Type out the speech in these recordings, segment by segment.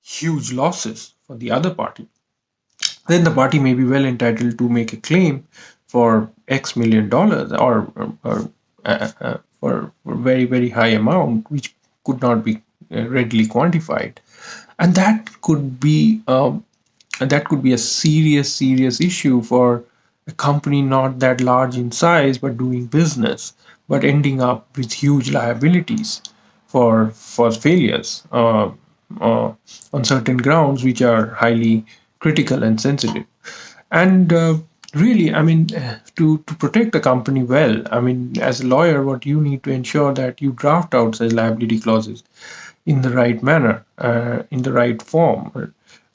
huge losses for the other party, then the party may be well entitled to make a claim for X million dollars, or for very, very high amount, which could not be readily quantified. And that could be a serious issue for a company not that large in size but doing business, but ending up with huge liabilities for failures on certain grounds which are highly critical and sensitive. And really, I mean, to protect the company well, I mean, as a lawyer, what you need to ensure that you draft out such liability clauses in the right manner, in the right form,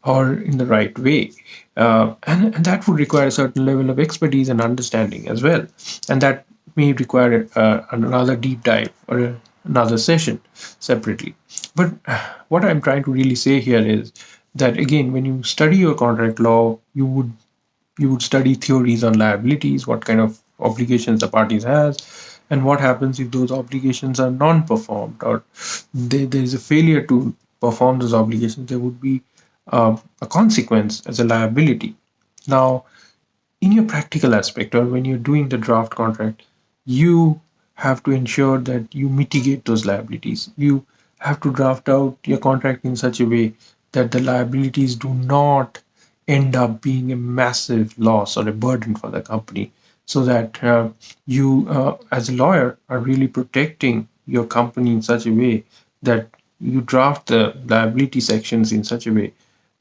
or in the right way. And that would require a certain level of expertise and understanding as well. And that may require another deep dive or another session separately. But what I'm trying to really say here is that, again, when you study your contract law, you would study theories on liabilities, what kind of obligations the parties has, and what happens if those obligations are non-performed, or there is a failure to perform those obligations. There would be a consequence as a liability. Now, in your practical aspect, or when you're doing the draft contract, you have to ensure that you mitigate those liabilities. You have to draft out your contract in such a way that the liabilities do not end up being a massive loss or a burden for the company, so that you, as a lawyer, are really protecting your company in such a way that you draft the liability sections in such a way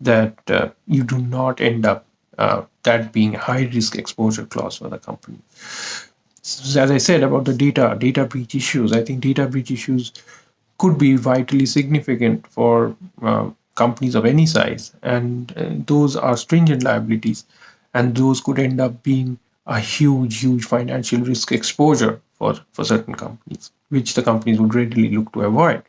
that you do not end up that being a high risk exposure clause for the company. So as I said about the data breach issues, I think data breach issues could be vitally significant for companies of any size, and those are stringent liabilities, and those could end up being a huge financial risk exposure for certain companies, which the companies would readily look to avoid.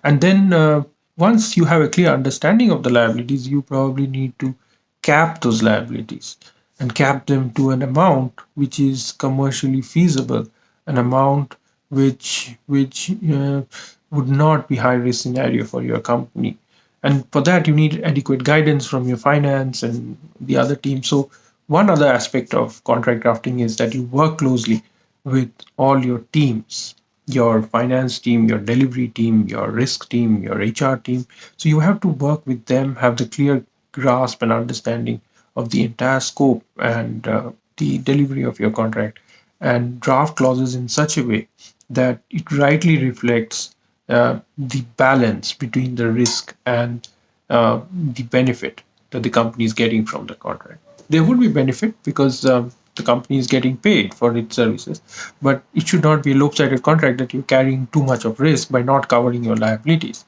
And then once you have a clear understanding of the liabilities, you probably need to cap those liabilities and cap them to an amount which is commercially feasible, an amount which would not be high risk scenario for your company. And for that, you need adequate guidance from your finance and the other team. So one other aspect of contract drafting is that you work closely with all your teams, your finance team, your delivery team, your risk team, your HR team. So you have to work with them, have the clear grasp and understanding of the entire scope and the delivery of your contract, and draft clauses in such a way that it rightly reflects the balance between the risk and the benefit that the company is getting from the contract. There would be benefit because the company is getting paid for its services, but it should not be a lopsided contract that you're carrying too much of risk by not covering your liabilities.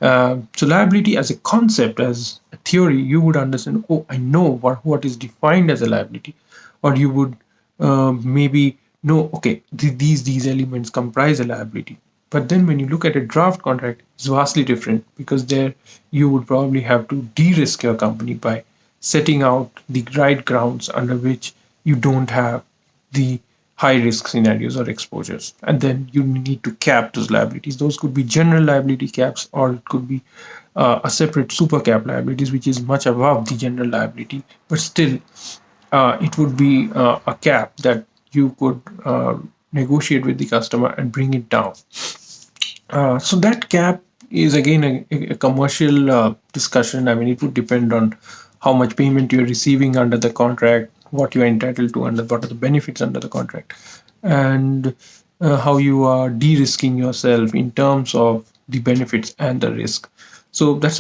So liability as a concept, as a theory, you would understand, oh, I know what is defined as a liability. Or you would maybe know, okay, these elements comprise a liability. But then when you look at a draft contract, it's vastly different, because there you would probably have to de-risk your company by setting out the right grounds under which you don't have the high risk scenarios or exposures. And then you need to cap those liabilities. Those could be general liability caps, or it could be a separate super cap liabilities, which is much above the general liability, but still it would be a cap that you could negotiate with the customer and bring it down. So that cap is again a commercial discussion. I mean, it would depend on how much payment you're receiving under the contract, what you're entitled to under, what are the benefits under the contract, and how you are de-risking yourself in terms of the benefits and the risk. So that's